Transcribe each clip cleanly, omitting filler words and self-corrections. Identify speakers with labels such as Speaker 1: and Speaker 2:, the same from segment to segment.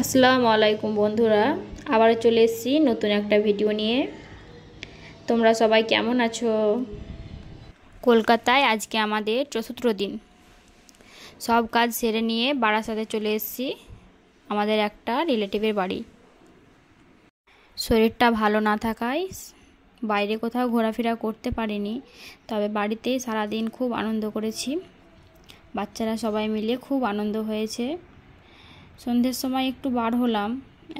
Speaker 1: আসসালামু আলাইকুম বন্ধুরা, আবার চলে এসেছি নতুন একটা ভিডিও নিয়ে। তোমরা সবাই কেমন আছো? কলকাতায় আজকে আমাদের চতুর্থ দিন। সব কাজ সেরে নিয়ে বারাসাতে চলে এসেছি আমাদের একটা রিলেটিভের বাড়ি। শরীরটা ভালো না থাকায় বাইরে কোথাও ঘোরাফেরা করতে পারিনি, তবে বাড়িতেই সারাদিন খুব আনন্দ করেছি। বাচ্চারা সবাই মিলে খুব আনন্দ হয়েছে। সন্ধ্যের সময় একটু বার হলাম,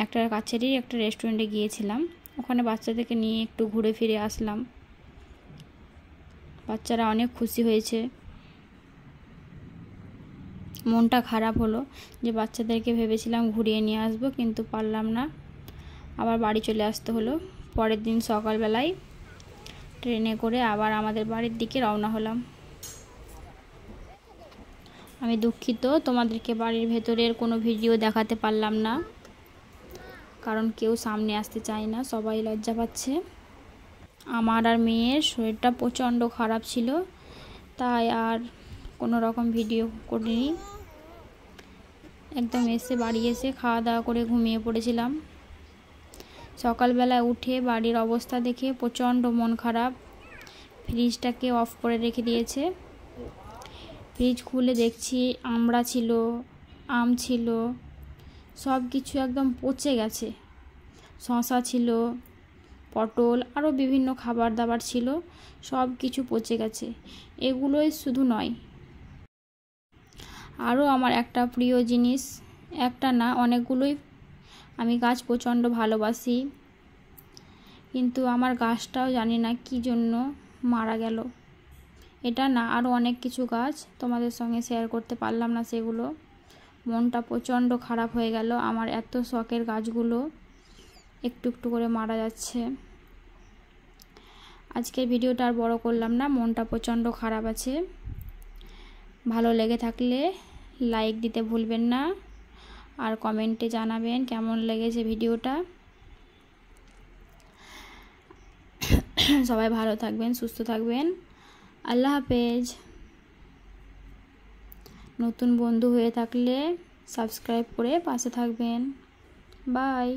Speaker 1: একটা কাছেরই একটা রেস্টুরেন্টে গিয়েছিলাম। ওখানে বাচ্চাদেরকে নিয়ে একটু ঘুরে ফিরে আসলাম। বাচ্চারা অনেক খুশি হয়েছে। মনটা খারাপ হলো যে বাচ্চাদেরকে ভেবেছিলাম ঘুরিয়ে নিয়ে আসবো, কিন্তু পারলাম না, আবার বাড়ি চলে আসতে হলো। পরের দিন সকালবেলায় ট্রেনে করে আবার আমাদের বাড়ির দিকে রওনা হলাম। আমি দুঃখিত, তোমাদেরকে বাড়ির ভেতরের কোনো ভিডিও দেখাতে পারলাম না, কারণ কেউ সামনে আসতে চায় না, সবাই লজ্জা পাচ্ছে। আমার আর মেয়ের শরীরটা প্রচণ্ড খারাপ ছিল, তাই আর কোনো রকম ভিডিও করিনি। একদম বাড়ি এসে খাওয়া দাওয়া করে ঘুমিয়ে পড়েছিলাম। সকালবেলা উঠে বাড়ির অবস্থা দেখে প্রচণ্ড মন খারাপ। ফ্রিজটাকে অফ করে রেখে দিয়েছে। ফ্রিজ খুলে দেখছি আমড়া ছিল, আম ছিল, সব কিছু একদম পচে গেছে। শসা ছিল, পটল, আরও বিভিন্ন খাবার দাবার ছিল, সব কিছু পচে গেছে। এগুলোই শুধু নয়, আরও আমার একটা প্রিয় জিনিস, একটা না অনেকগুলোই। আমি গাছ প্রচণ্ড ভালোবাসি, কিন্তু আমার গাছটাও জানি না কী জন্য মারা গেল। এটা না, আরও অনেক কিছু গাছ তোমাদের সঙ্গে শেয়ার করতে পারলাম না সেগুলো। মনটা প্রচণ্ড খারাপ হয়ে গেল। আমার এত শখের গাছগুলো একটু একটু করে মারা যাচ্ছে। আজকের ভিডিওটা আর বড় করলাম না, মনটা প্রচণ্ড খারাপ আছে। ভালো লেগে থাকলে লাইক দিতে ভুলবেন না, আর কমেন্টে জানাবেন কেমন লেগেছে ভিডিওটা। সবাই ভালো থাকবেন, সুস্থ থাকবেন। আল্লাহ হাফেজ। নতুন বন্ধু হয়ে থাকলে সাবস্ক্রাইব করে পাশে থাকবেন। বাই।